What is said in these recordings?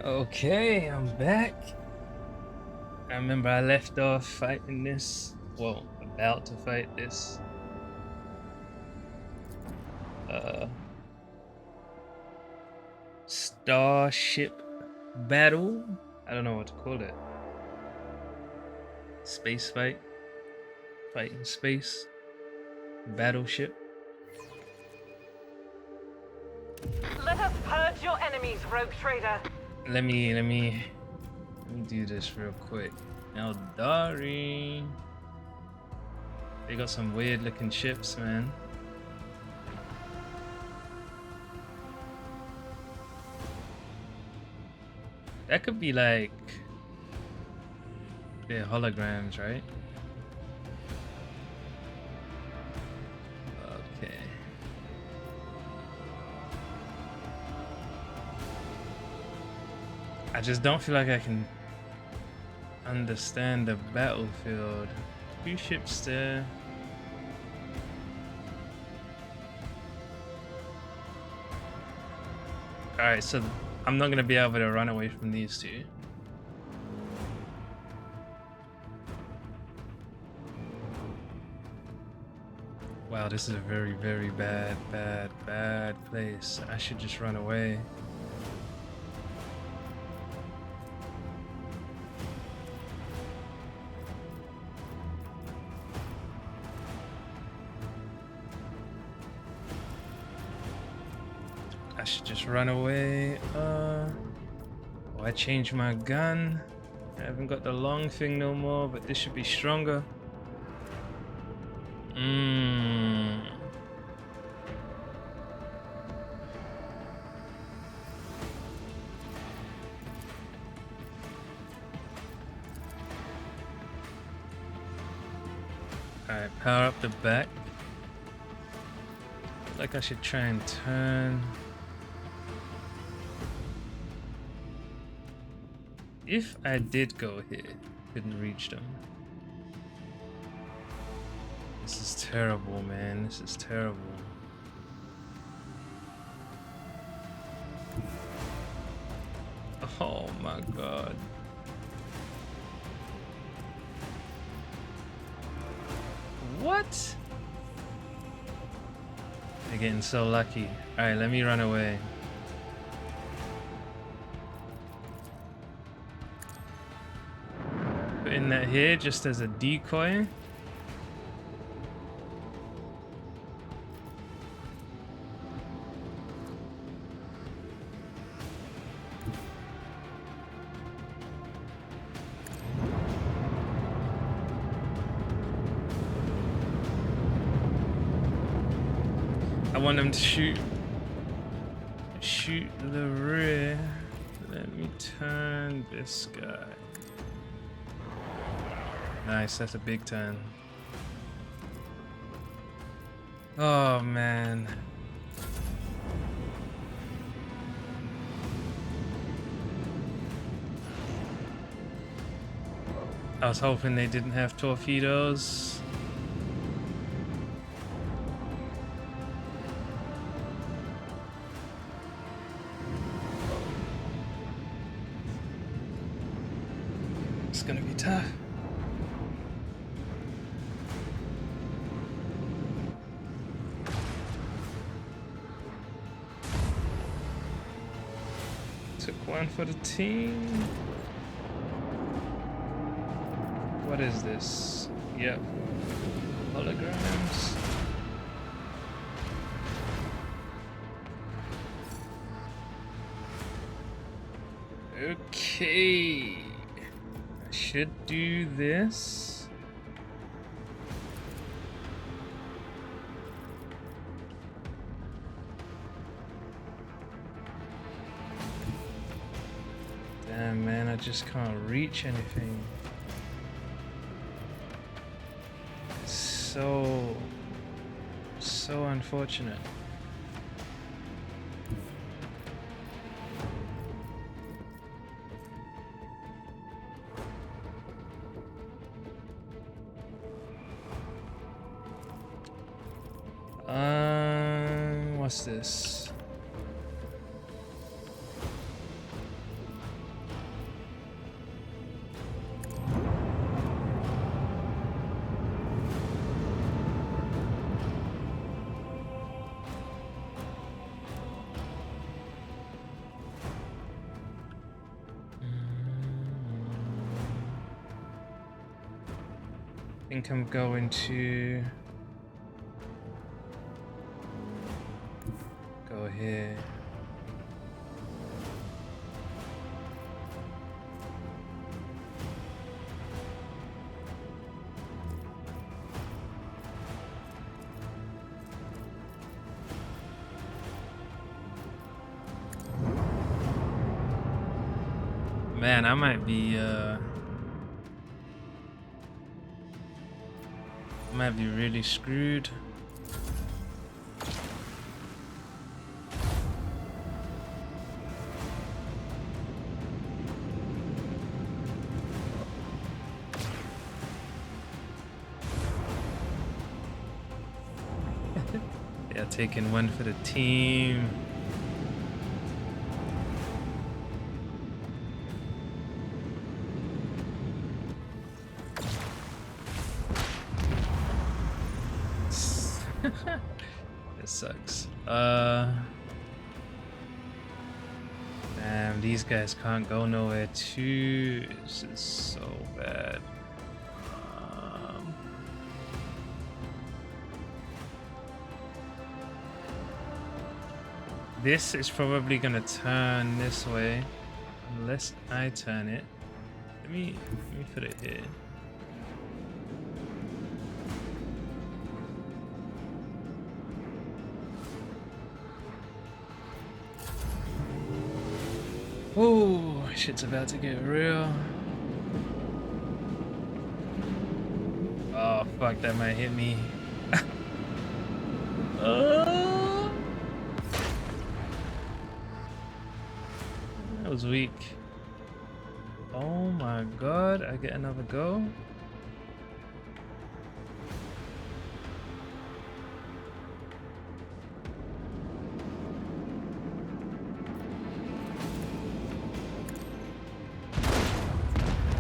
Okay, I'm back. I remember I left off fighting this. Well, about to fight this. Uh, Starship battle. I don't know what to call it. Space fight. Fight in space. Battleship. Let us purge your enemies, rogue trader. Let me do this real quick. Now, Dari. They got some weird looking ships, man. That could be like they're holograms, right? Okay. I just don't feel like I can understand the battlefield. Two ships there. Alright, so I'm not gonna be able to run away from these two. Wow, this is a very, very bad place. I should just run away. I should just run away. Oh, I changed my gun. I haven't got the long thing no more, but this should be stronger. Alright, power up the back. Like I should try and turn. If I did go here, couldn't reach them. This is terrible, man. This is terrible. Oh my god. What? They're getting so lucky. Alright, let me run away. Putting that here just as a decoy. I want them to shoot the rear. Let me turn this guy. Nice, that's a big turn. Oh man. I was hoping they didn't have torpedoes. It's gonna be tough. Took one for the team. What is this? Yep. Holograms. Okay. I should do this. Damn, man, I just can't reach anything. So unfortunate. What's this? think I'm going to go here. Man, I might be really screwed. Yeah, taking one for the team. This sucks. Damn, these guys can't go nowhere too. This is so bad. This is probably gonna turn this way unless I turn it. Let me put it here. Oh, shit's about to get real. Oh, fuck, that might hit me. That was weak. Oh my god, I get another go?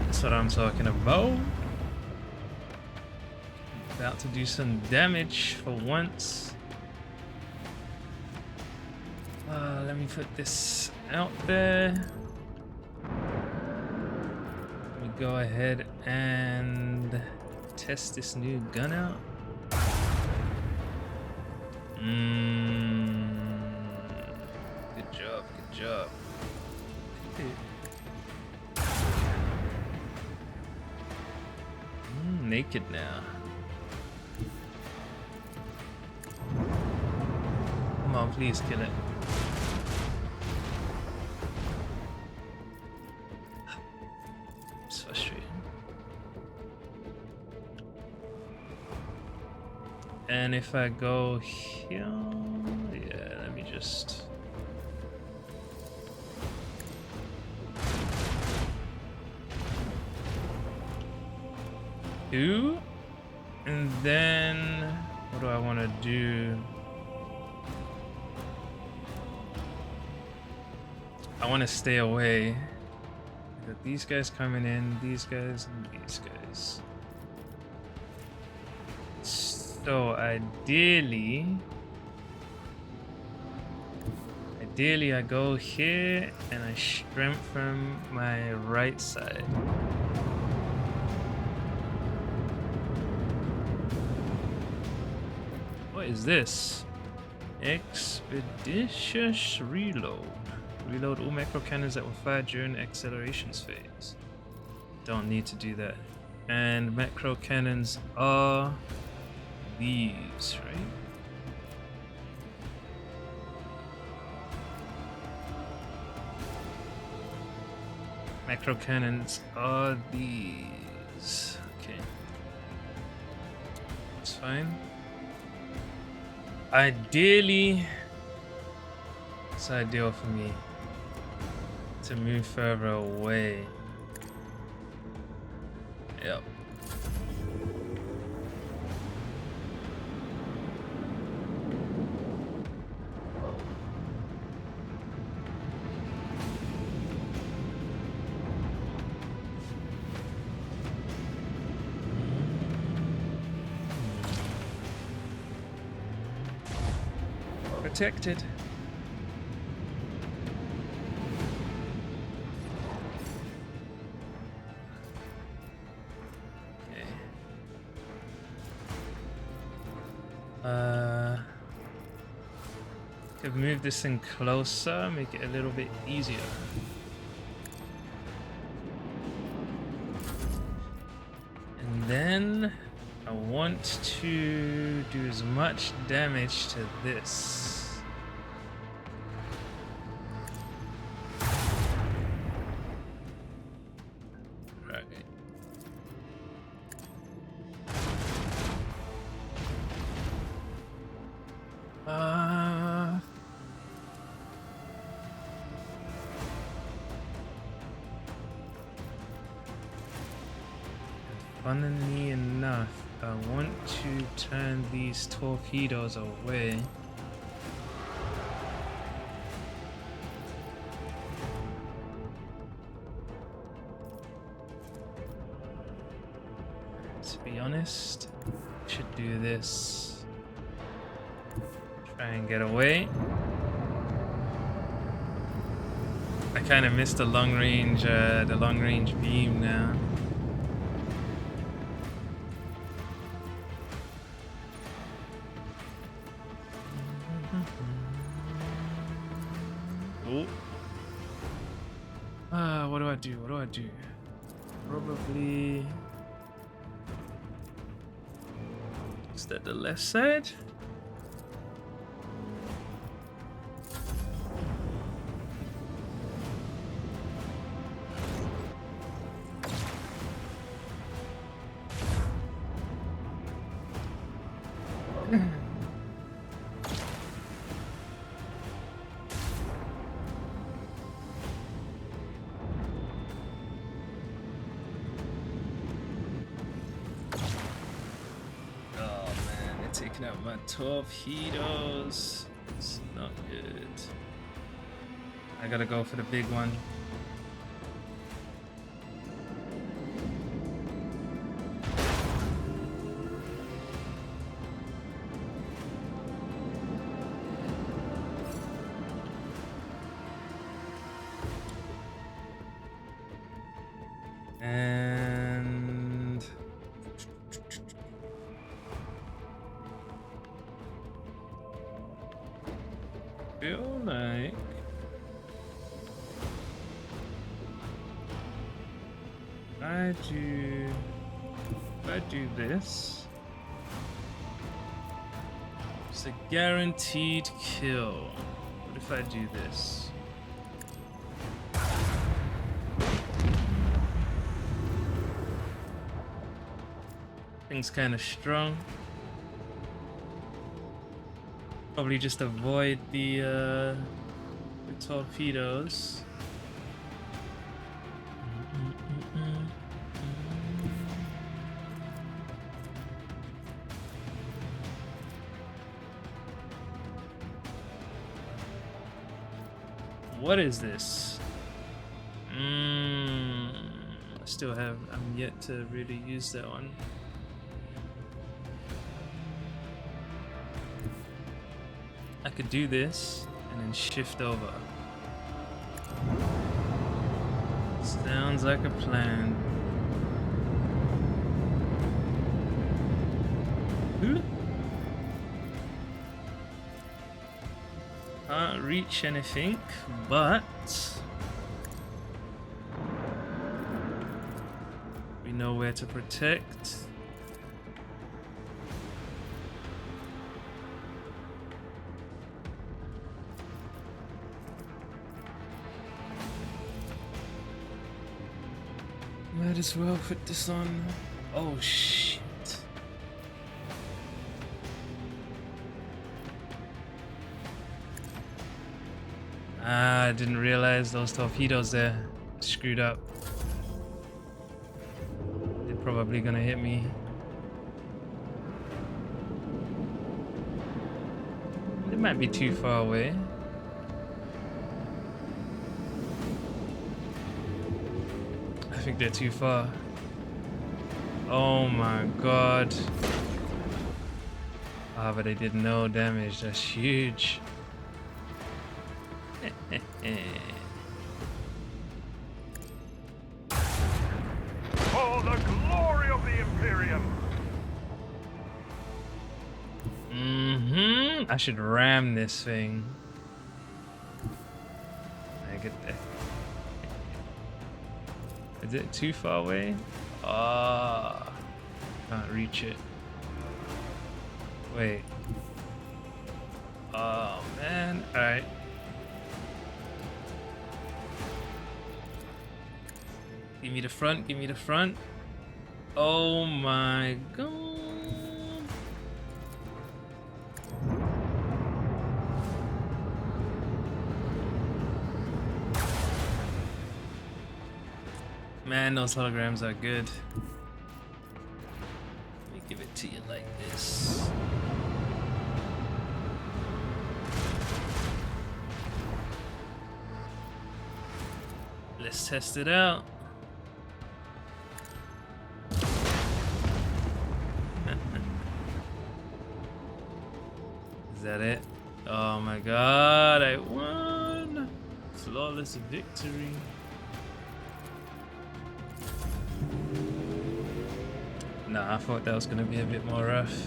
That's what I'm talking about. About to do some damage for once. Let me put this out there. Let me go ahead and test this new gun out. Good job, good job. Naked now. Come on, please kill it. It's frustrating. And if I go here, yeah, let me just. Do, and then what do I want to do? I want to stay away. Got these guys coming in, these guys, and these guys. So ideally I go here and I strengthen my right side. What is this? Expeditious reload. Reload all macro cannons that were fired during the accelerations phase. Don't need to do that. And macro cannons are these, right? Macro cannons are these. Okay. That's fine. Ideally, it's ideal for me to move further away. Yep. Protected. Okay. Could move this thing closer, make it a little bit easier. And then I want to do as much damage to this. Right. Funnily enough, I want to turn these torpedoes away. To be honest, I should do this. Try and get away. I kind of missed the long range beam now. Oh. What do I do? What do I do? Probably. Is that the left side? Taking out my torpedoes. It's not good. I gotta go for the big one. And feel like if I do this, it's a guaranteed kill. What if I do this? Thing's kind of strong. Probably just avoid the torpedoes. What is this? I'm yet to really use that one. I could do this and then shift over. Sounds like a plan. Can't reach anything, but we know where to protect. Might as well put this on. Oh shit. I didn't realize those torpedoes there. Screwed up. They're probably gonna hit me. They might be too far away. I think they're too far. Oh my god. Ah, but they did no damage. That's huge. For the glory of the Imperium! I should ram this thing. get there. Is it too far away? Ah, can't reach it. Wait. Oh man. All right. Give me the front. Give me the front. Oh my god. Man, those holograms are good. Let me give it to you like this. Let's test it out. Is that it? Oh my god, I won! Flawless victory. Nah, I thought that was gonna be a bit more rough.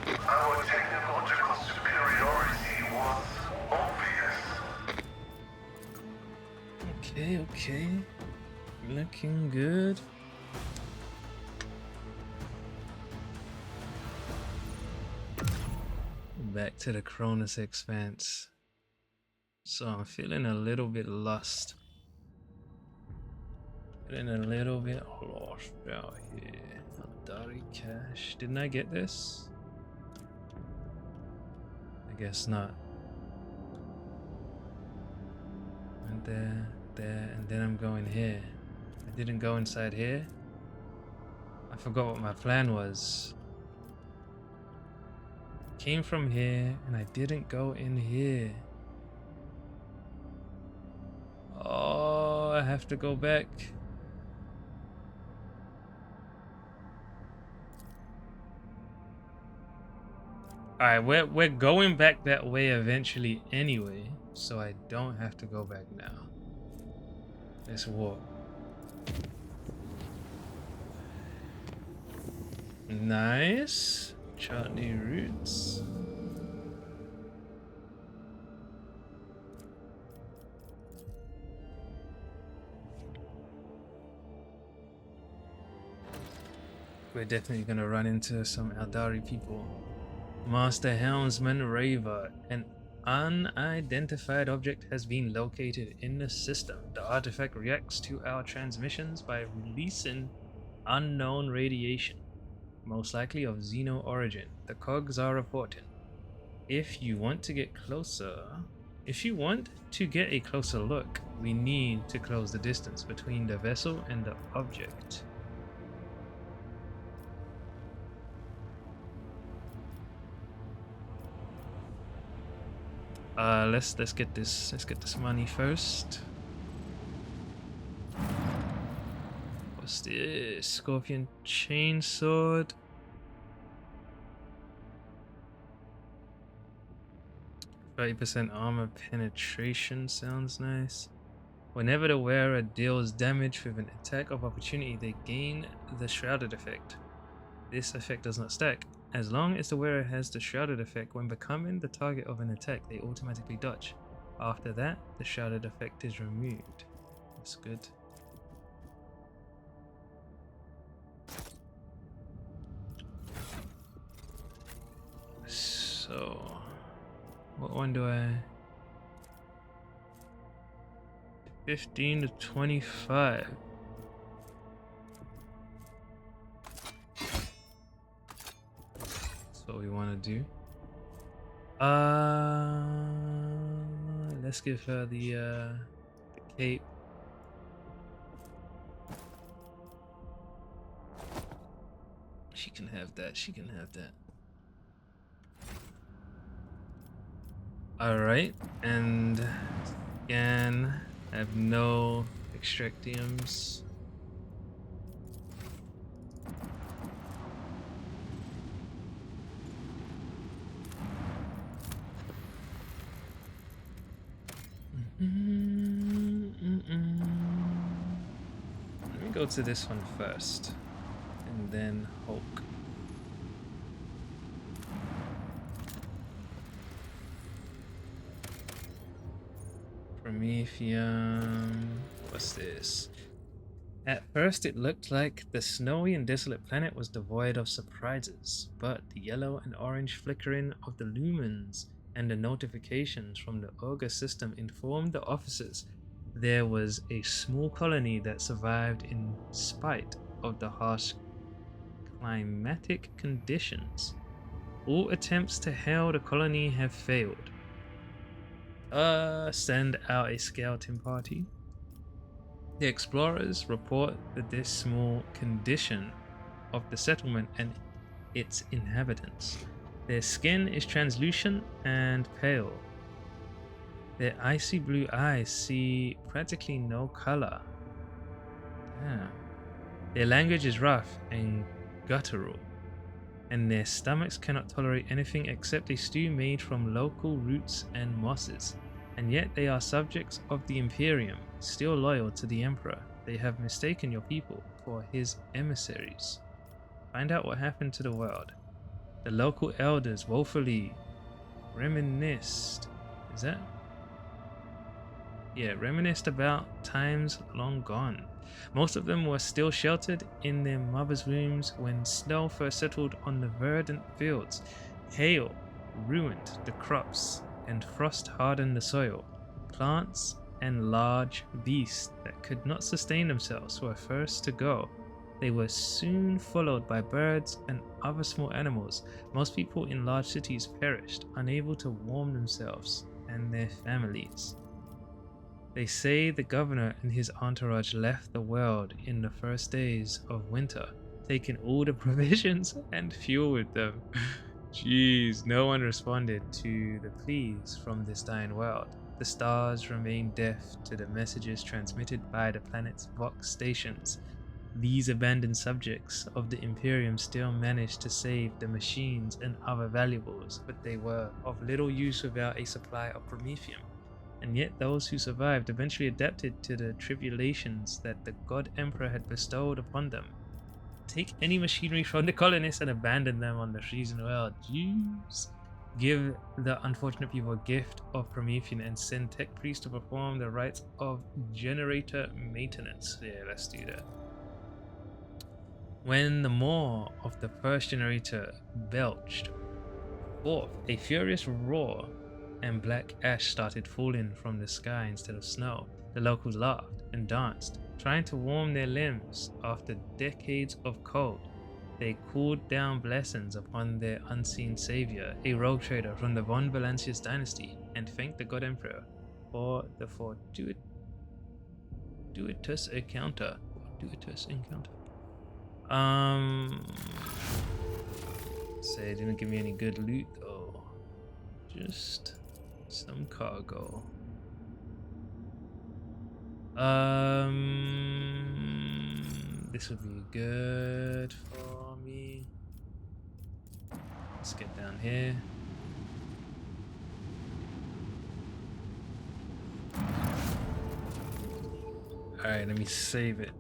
Our technological superiority was obvious. Okay. Looking good. Back to the Cronus Expanse. So I'm feeling a little bit lost. Feeling a little bit lost out here. Dari Cash. Didn't I get this? I guess not. And there, and then I'm going here. I didn't go inside here. I forgot what my plan was. Came from here and I didn't go in here. Oh, I have to go back. Alright, we're going back that way eventually anyway, so I don't have to go back now. Let's walk. Nice. Chutney roots. We're definitely gonna run into some Eldari people. Master Helmsman Raver. An unidentified object has been located in the system. The artifact reacts to our transmissions by releasing unknown radiation, most likely of Xeno origin. The cogs are reporting. If you want to get a closer look, we need to close the distance between the vessel and the object. Let's get this money first. What's this? Scorpion chainsword. 30% armor penetration sounds nice. Whenever the wearer deals damage with an attack of opportunity, they gain the shrouded effect. This effect does not stack. As long as the wearer has the shrouded effect, when becoming the target of an attack, they automatically dodge. After that, the shrouded effect is removed. That's good. So, what one do I... 15 to 25. What we want to do. Let's give her the cape. She can have that. She can have that. All right, and again, I have no extractiums. Let me go to this one first, and then Hulk. Prometheum. What's this? At first, it looked like the snowy and desolate planet was devoid of surprises, but the yellow and orange flickering of the lumens and the notifications from the Augur system informed the officers there was a small colony that survived in spite of the harsh climatic conditions. All attempts to hail the colony have failed. Send out a scouting party. The explorers report that this small condition of the settlement and its inhabitants. Their skin is translucent and pale. Their icy blue eyes see practically no color. Damn. Their language is rough and guttural, and their stomachs cannot tolerate anything except a stew made from local roots and mosses. And yet they are subjects of the Imperium, still loyal to the Emperor. They have mistaken your people for his emissaries. Find out what happened to the world. The local elders woefully reminisced. Is that? Yeah, reminisced about times long gone. Most of them were still sheltered in their mothers' wombs when snow first settled on the verdant fields. Hail ruined the crops and frost hardened the soil. Plants and large beasts that could not sustain themselves were first to go. They were soon followed by birds and other small animals. Most people in large cities perished, unable to warm themselves and their families. They say the governor and his entourage left the world in the first days of winter, taking all the provisions and fuel with them. Jeez, no one responded to the pleas from this dying world. The stars remained deaf to the messages transmitted by the planet's Vox stations. These abandoned subjects of the Imperium still managed to save the machines and other valuables, but they were of little use without a supply of promethium. And yet those who survived eventually adapted to the tribulations that the God Emperor had bestowed upon them. Take any machinery from the colonists and abandon them on the freezing world. Jeez. Give the unfortunate people a gift of promethium and send tech priests to perform the rites of generator maintenance. Yeah, let's do that. When the maw of the first generator belched forth a furious roar and black ash started falling from the sky instead of snow, the locals laughed and danced, trying to warm their limbs after decades of cold. They called down blessings upon their unseen savior, a rogue trader from the Von Valancius dynasty, and thanked the God Emperor for the fortuitous encounter. Say it didn't give me any good loot though. Just some cargo. This would be good for me. Let's get down here. Alright, let me save it.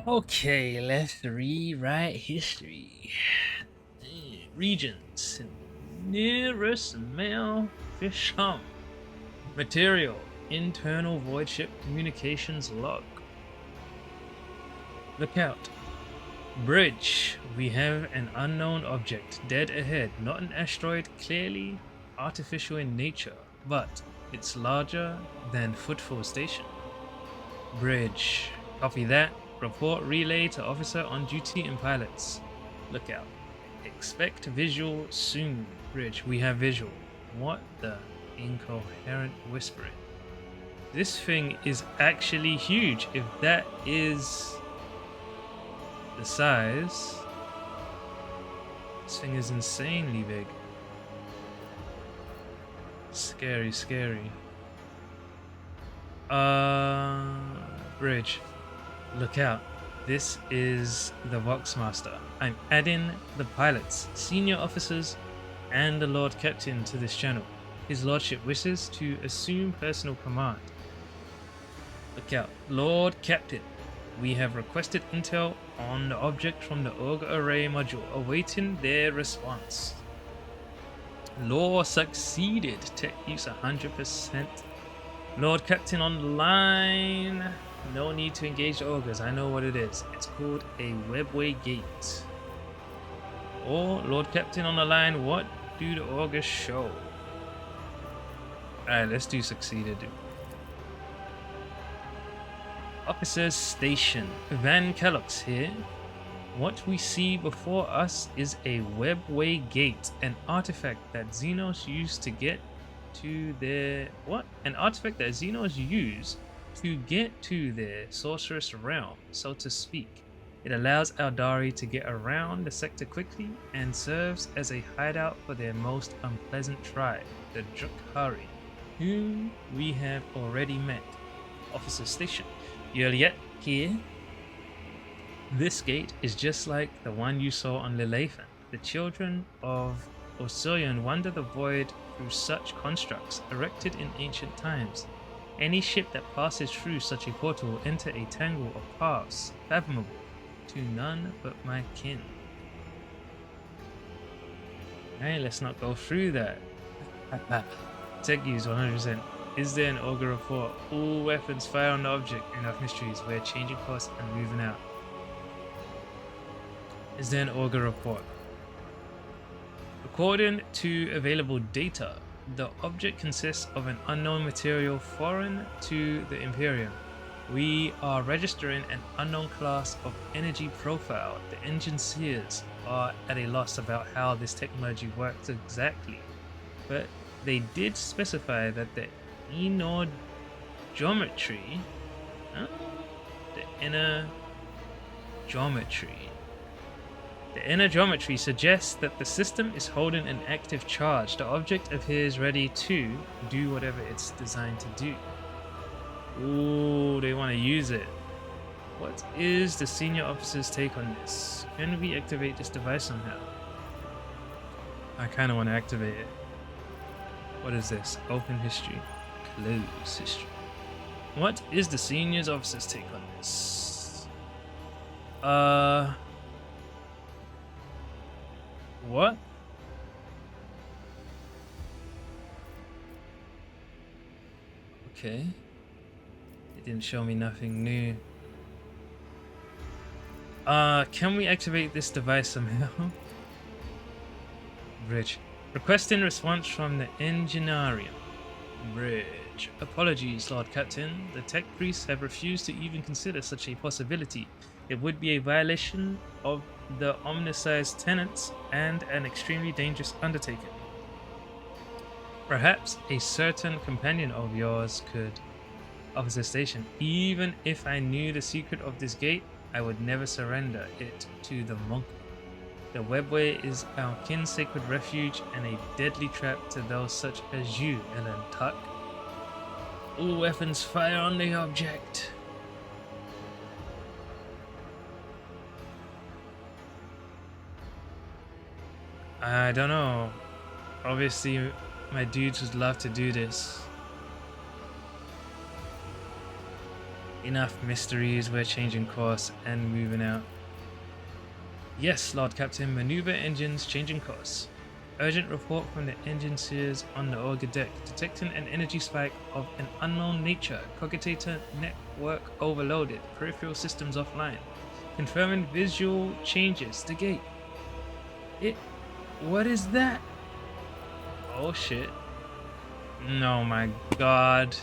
Okay, let's rewrite history. Regions. Nearest male fish hum. Material. Internal void ship communications log. Lookout. Bridge. We have an unknown object dead ahead. Not an asteroid, clearly artificial in nature, but it's larger than Footfall Station. Bridge. Copy that. Report relay to officer on duty and pilots. Lookout. Expect visual soon. Bridge. We have visual. What the incoherent whispering? This thing is actually huge. If that is the size, this thing is insanely big. Scary, scary. Bridge. Look out. This is the Voxmaster. I'm adding the pilots, senior officers, and the Lord Captain to this channel. His Lordship wishes to assume personal command. Look out. Lord Captain. We have requested intel on the object from the Augur Array module, awaiting their response. Law succeeded. Tech use 100%. Lord Captain online. No need to engage the augurs. I know what it is. It's called a webway gate. Or Lord Captain on the line. What do the augurs show? Alright, let's do succeeded. Officers Station. Van Kellogg's here. What we see before us is a webway gate, an artifact that Xenos used to get to their An artifact that Xenos use to get to their sorceress realm, so to speak. It allows Aldari to get around the sector quickly and serves as a hideout for their most unpleasant tribe, the Drukhari, whom we have already met. Officer Station. Juliet here. This gate is just like the one you saw on Lelathan. The children of Osirian wander the void through such constructs, erected in ancient times. Any ship that passes through such a portal will enter a tangle of paths, fathomable to none but my kin. Hey, let's not go through that. Tech use 100%. Is there an augur report? All weapons fire on the object. Enough mysteries. We're changing course and moving out. Is there an augur report? According to available data, the object consists of an unknown material foreign to the Imperium. We are registering an unknown class of energy profile. The engineers are at a loss about how this technology works exactly, but they did specify that the inner geometry, The inner geometry suggests that the system is holding an active charge. The object appears ready to do whatever it's designed to do. Ooh, they want to use it. What is the senior officer's take on this? Can we activate this device somehow? I kind of want to activate it. What is this? Open history. Close history. What is the senior officer's take on this? What? Okay. It didn't show me nothing new. Can we activate this device somehow? Bridge. Requesting response from the Engineering. Bridge. Apologies, Lord Captain. The tech priests have refused to even consider such a possibility. It would be a violation of the omnicized tenets and an extremely dangerous undertaking. Perhaps a certain companion of yours could. Officer Station. Even if I knew the secret of this gate, I would never surrender it to the monkey. The webway is our kin's sacred refuge and a deadly trap to those such as you, Ellen Tuck. All weapons fire on the object. I don't know. Obviously, my dudes would love to do this. Enough mysteries, we're changing course and moving out. Yes, Lord Captain, maneuver engines changing course. Urgent report from the engineers on the Augur deck, detecting an energy spike of an unknown nature. Cogitator network overloaded, peripheral systems offline. Confirming visual changes. The gate. What is that? Oh shit. No, my god.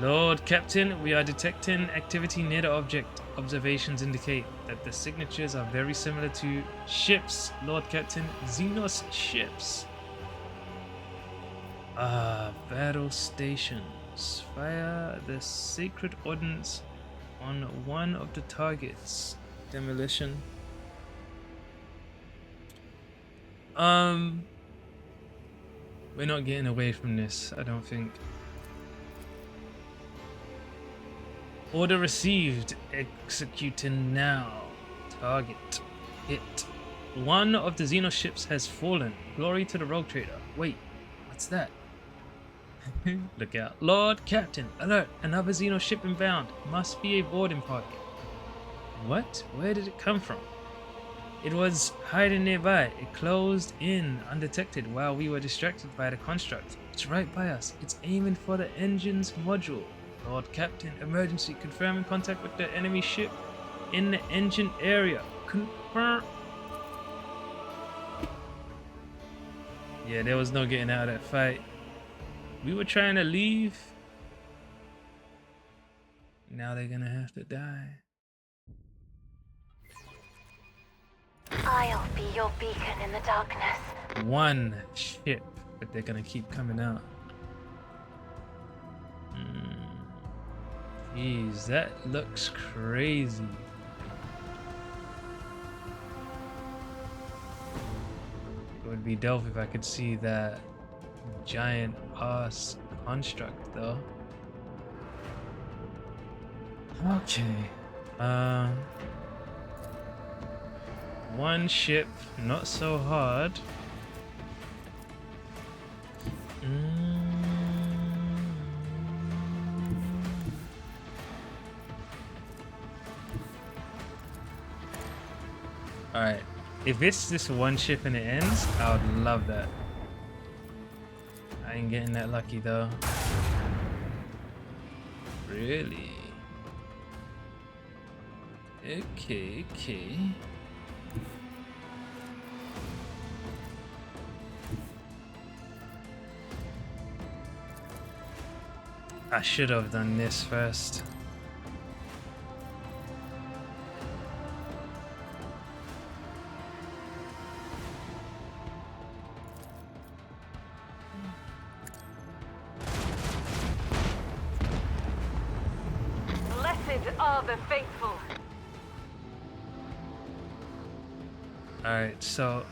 Lord Captain, we are detecting activity near the object. Observations indicate that the signatures are very similar to ships, Lord Captain. Xenos ships. Battle stations. Fire the sacred ordnance on one of the targets. Demolition. We're not getting away from this, I don't think. Order received. Executing now. Target. Hit. One of the Xenos ships has fallen. Glory to the rogue trader. Wait, what's that? Look out. Lord Captain, alert. Another Xenos ship inbound. Must be a boarding party. What? Where did it come from? It was hiding nearby. It closed in undetected while we were distracted by the construct. It's right by us. It's aiming for the engine's module. Lord Captain, emergency. Confirming contact with the enemy ship in the engine area. Confirm. Yeah, there was no getting out of that fight. We were trying to leave. Now they're gonna have to die. I'll be your beacon in the darkness. One ship, but they're gonna keep coming out. Jeez, that looks crazy. It would be dope if I could see that giant ass construct though. Okay. One ship, not so hard. Alright, if it's just one ship and it ends, I would love that. I ain't getting that lucky though. Really? Okay. I should have done this first. Blessed are the faithful. Alright, so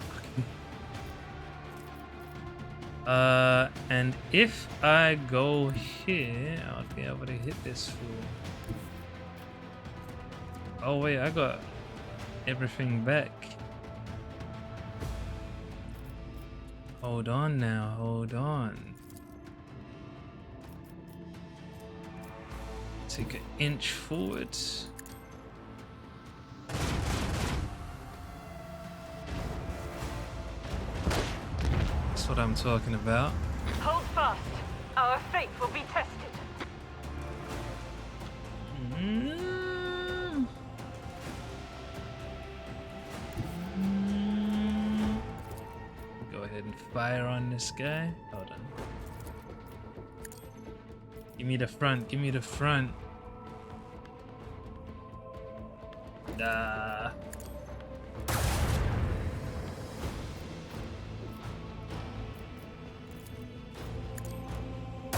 and if I go here, I'll be able to hit this fool. Oh wait, I got everything back. Hold on now, hold on. Take an inch forward. That's what I'm talking about. Hold fast. Our faith will be tested. Go ahead and fire on this guy. Hold on. Give me the front. Give me the front. Ah.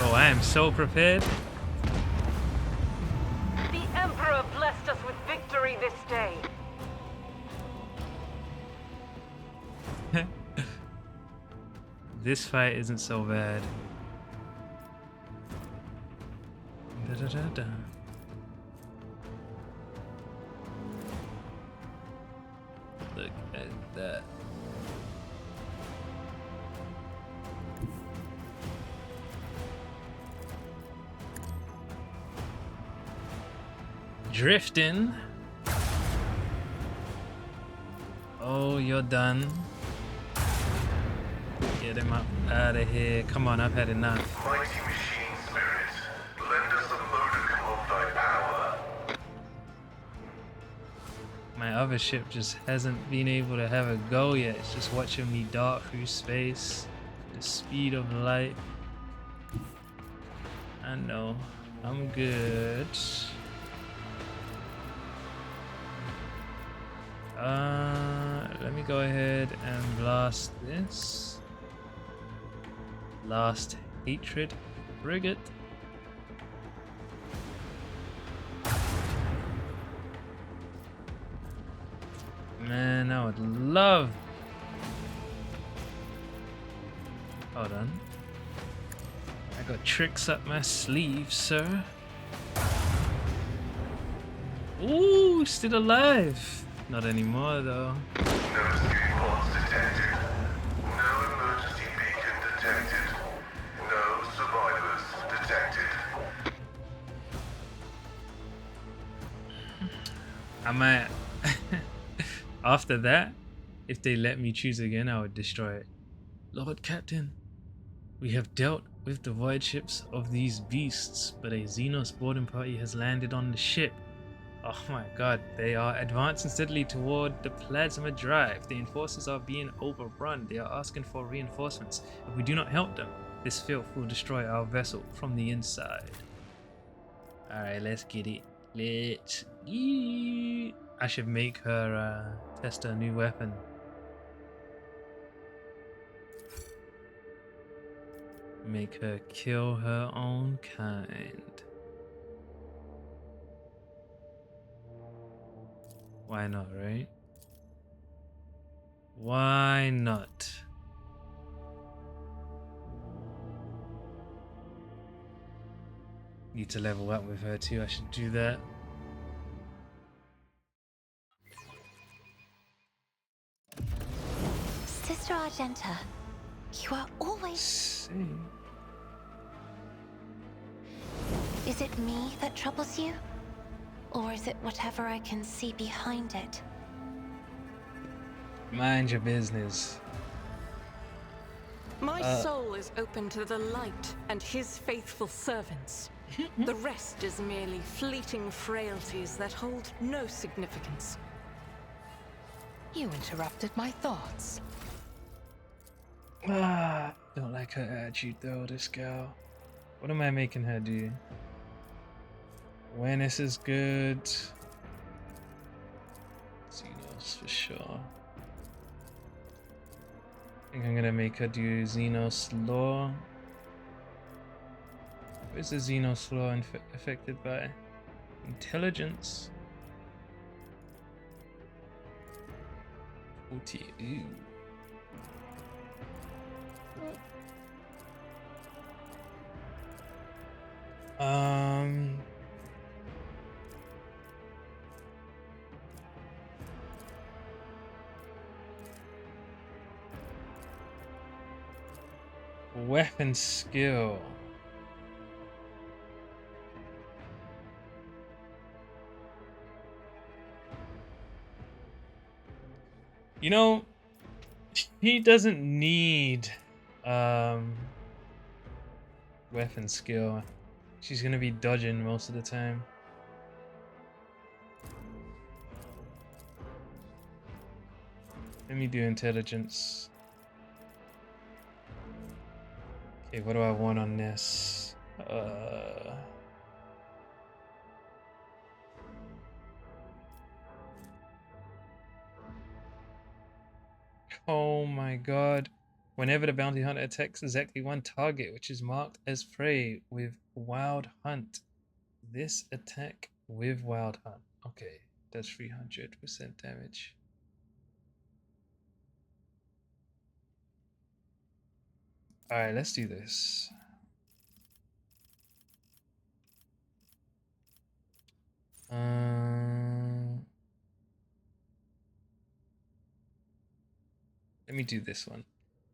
Oh, I am so prepared. The Emperor blessed us with victory this day. This fight isn't so bad. Da-da-da-da. Look at that. Drifting. Oh, you're done. Get him up out of here. Come on, I've had enough. Mighty machine spirit, lend us a modicum of thy power. My other ship just hasn't been able to have a go yet. It's just watching me dart through space. The speed of light. I know. I'm good. Let me go ahead and blast this. Last hatred frigate. Man, I would love. Hold on. I got tricks up my sleeve, sir. Ooh, still alive. Not anymore, though. No escape pods detected. No emergency beacon detected. No survivors detected. I might. After that, if they let me choose again, I would destroy it. Lord Captain, we have dealt with the void ships of these beasts, but a Xenos boarding party has landed on the ship. Oh my god, they are advancing steadily toward the plasma drive. The enforcers are being overrun. They are asking for reinforcements. If we do not help them, this filth will destroy our vessel from the inside. Alright, let's get it. Let's get it. I should make her test a new weapon. Make her kill her own kind. Why not, right? Why not? Need to level up with her too. I should do that. Sister Argenta, you are always... See. Is it me that troubles you? Or is it whatever I can see behind it? Mind your business. My soul is open to the light and his faithful servants. The rest is merely fleeting frailties that hold no significance. You interrupted my thoughts. Don't like her attitude though, this girl. What am I making her do? Awareness is good. Xenos for sure. I think I'm gonna make her do Xenos Law. What is the Xenos Law affected by? Intelligence. 40. Ooh. Weapon skill. You know, he doesn't need weapon skill. She's gonna be dodging most of the time. Let me do intelligence. Okay, what do I want on this? Oh my god. Whenever the bounty hunter attacks exactly one target, which is marked as prey with Wild Hunt. This attack with Wild Hunt. Okay, does 300% damage. Alright, let's do this. Let me do this one.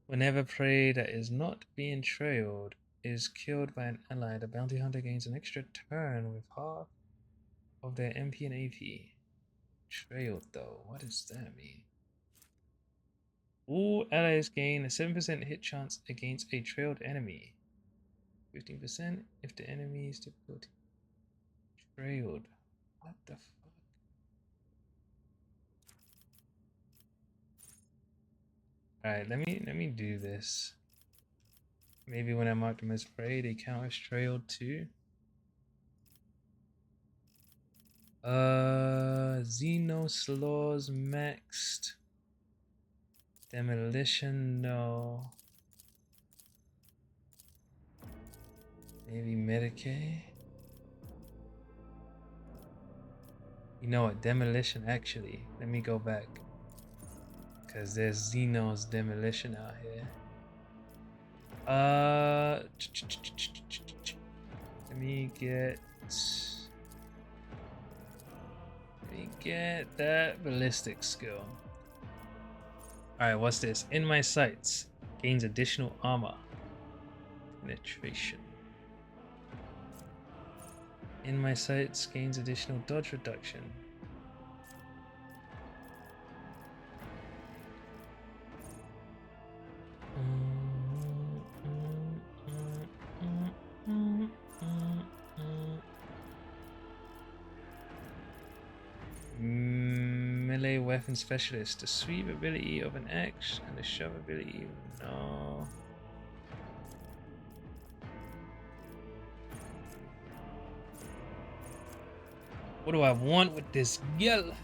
Whenever prey that is not being trailed is killed by an ally, the bounty hunter gains an extra turn with half of their MP and AP. Trailed though, what does that mean? All allies gain a 7% hit chance against a trailed enemy. 15% if the enemy is difficulty. Trailed. What the fuck? Alright, let me do this. Maybe when I mark them as prey, they count as trailed too. Xenos laws maxed. Demolition, no. Maybe Medicaid? You know what, demolition actually. Let me go back. Cause there's Xenos demolition out here. Let me get that ballistic skill. Alright, what's this? In my sights. Gains additional armor. Penetration. In my sights gains additional dodge reduction. melee weapon specialist. The sweep ability of an axe and the shove ability. No. What do I want with this girl?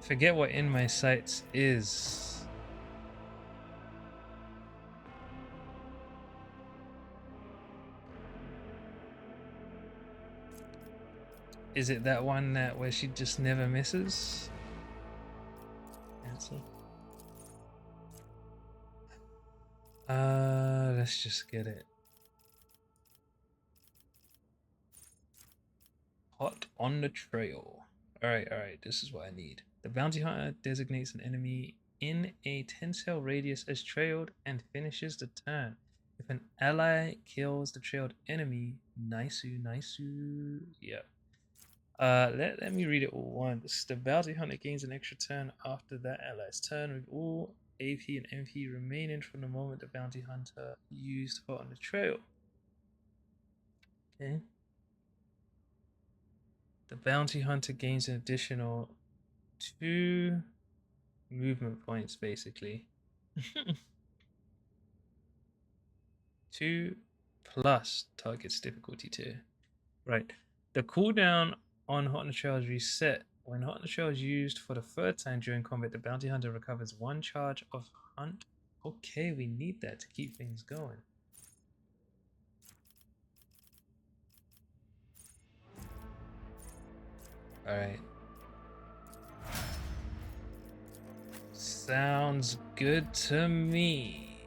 Forget what in my sights is. Is it that one that where she just never misses? Answer. Let's just get it. Hot on the trail. Alright, this is what I need. The bounty hunter designates an enemy in a 10-cell radius as trailed and finishes the turn. If an ally kills the trailed enemy, nice. Yep. Let me read it all once. The bounty hunter gains an extra turn after that ally's turn, with all AP and MP remaining from the moment the bounty hunter used Hot on the Trail. Okay. The bounty hunter gains an additional 2 movement points, basically. 2 plus target's difficulty tier. Right. The cooldown on Hot on the Trail is reset. When Hot on the Trail is used for the 3rd time during combat, the bounty hunter recovers 1 charge of hunt. Okay, we need that to keep things going. Alright. Sounds good to me.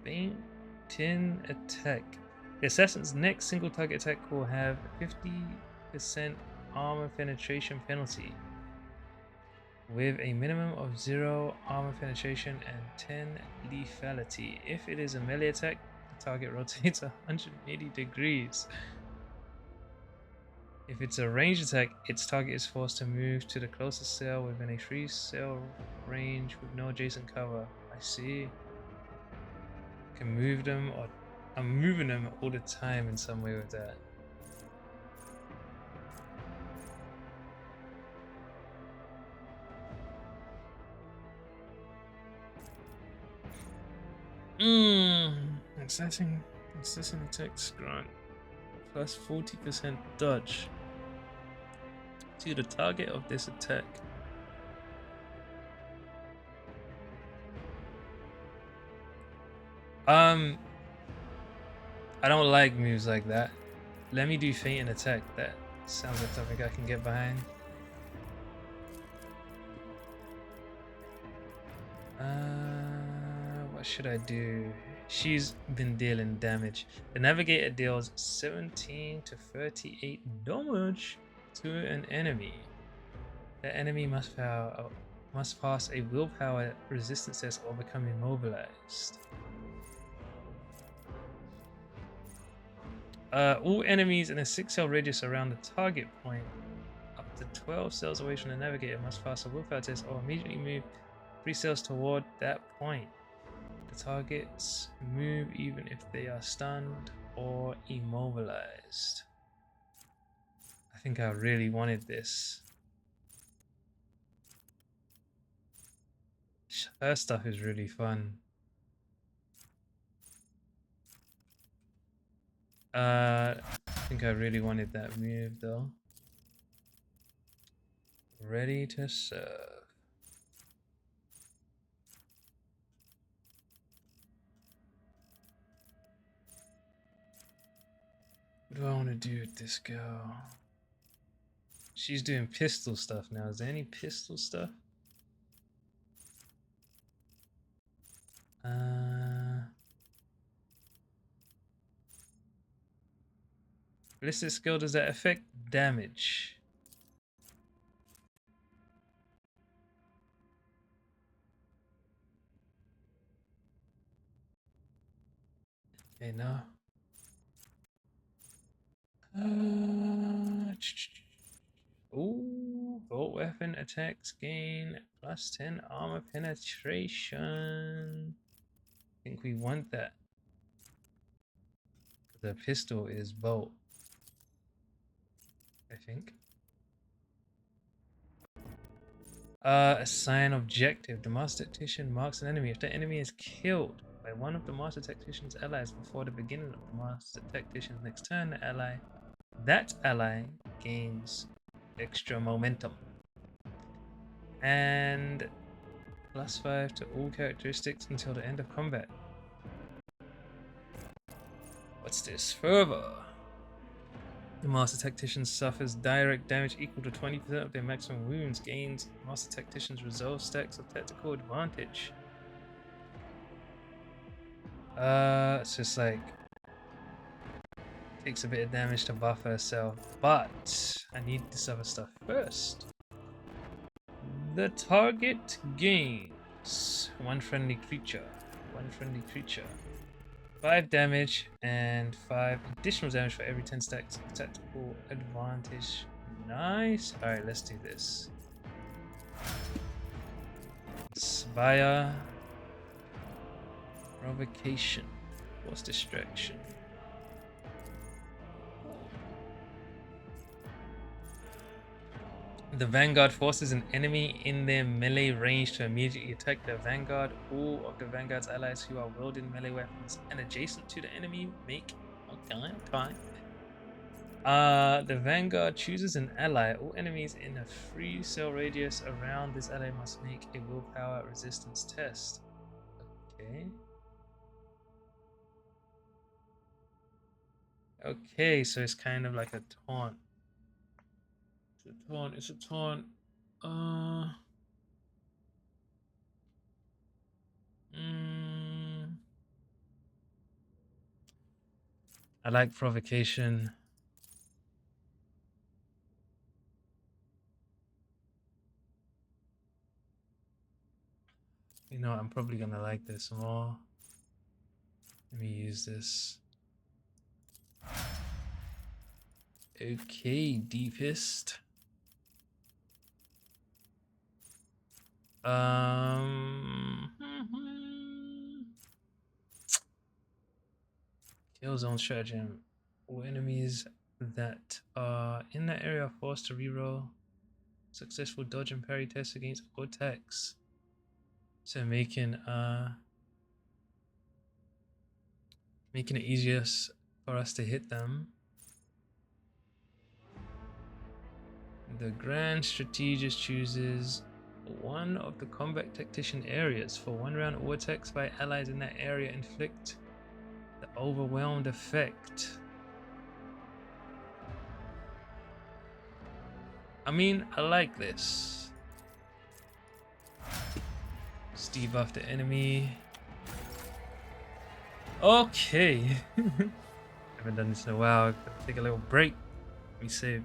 Faint-in attack. The assassin's next single target attack will have 50% armor penetration penalty, with a minimum of 0 armor penetration and 10 lethality. If it is a melee attack, the target rotates 180 degrees. If it's a ranged attack, its target is forced to move to the closest cell within a 3-cell range with no adjacent cover. I see. Can move them, or I'm moving them all the time in some way with that. Assassin attacks grant plus 40% dodge to the target of this attack. I don't like moves like that. Let me do feint and attack. That sounds like something I can get behind. What should I do? She's been dealing damage. The navigator deals 17 to 38 damage to an enemy. The enemy must pass a willpower resistance test or become immobilized. All enemies in a 6-cell radius around the target point, up to 12 cells away from the navigator, must pass a willpower test or immediately move 3 cells toward that point. The targets move even if they are stunned or immobilized. I think I really wanted this. Her stuff is really fun. I think I really wanted that move though. Ready to serve. What do I want to do with this girl? She's doing pistol stuff now. Is there any pistol stuff? Ballistic skill, does that affect damage? Okay, no. Ooh, bolt weapon attacks gain plus 10 armor penetration. I think we want that. The pistol is bolt, I think. Assign objective. The master tactician marks an enemy. If the enemy is killed by one of the master tactician's allies before the beginning of the master tactician's next turn, that ally gains extra momentum. And +5 to all characteristics until the end of combat. What's this? Fervor. The Master Tactician suffers direct damage equal to 20% of their maximum wounds. Gains Master Tactician's resolve stacks of tactical advantage. It's just like takes a bit of damage to buff herself, but I need this other stuff first. The target gains one friendly creature. 5 damage and 5 additional damage for every 10 stacks of tactical advantage. Nice. Alright, let's do this. Inspire. Provocation. Force distraction. The Vanguard forces an enemy in their melee range to immediately attack the Vanguard. All of the Vanguard's allies who are wielding melee weapons and adjacent to the enemy make... Okay. The Vanguard chooses an ally. All enemies in a free cell radius around this ally must make a willpower resistance test. Okay. Okay, so it's kind of like a taunt. It's a taunt. I like provocation. You know, I'm probably gonna like this more. Let me use this. Okay, deepest. Kill zone stratagem. All enemies that are in that area are forced to reroll successful dodge and parry tests against all attacks. So making it easier for us to hit them. The Grand Strategist chooses one of the combat tactician areas. For 1 round, all attacks by allies in that area inflict the overwhelmed effect. I mean, I like this. Just debuff the enemy. Okay. Haven't done this in a while. Take a little break. Let me save.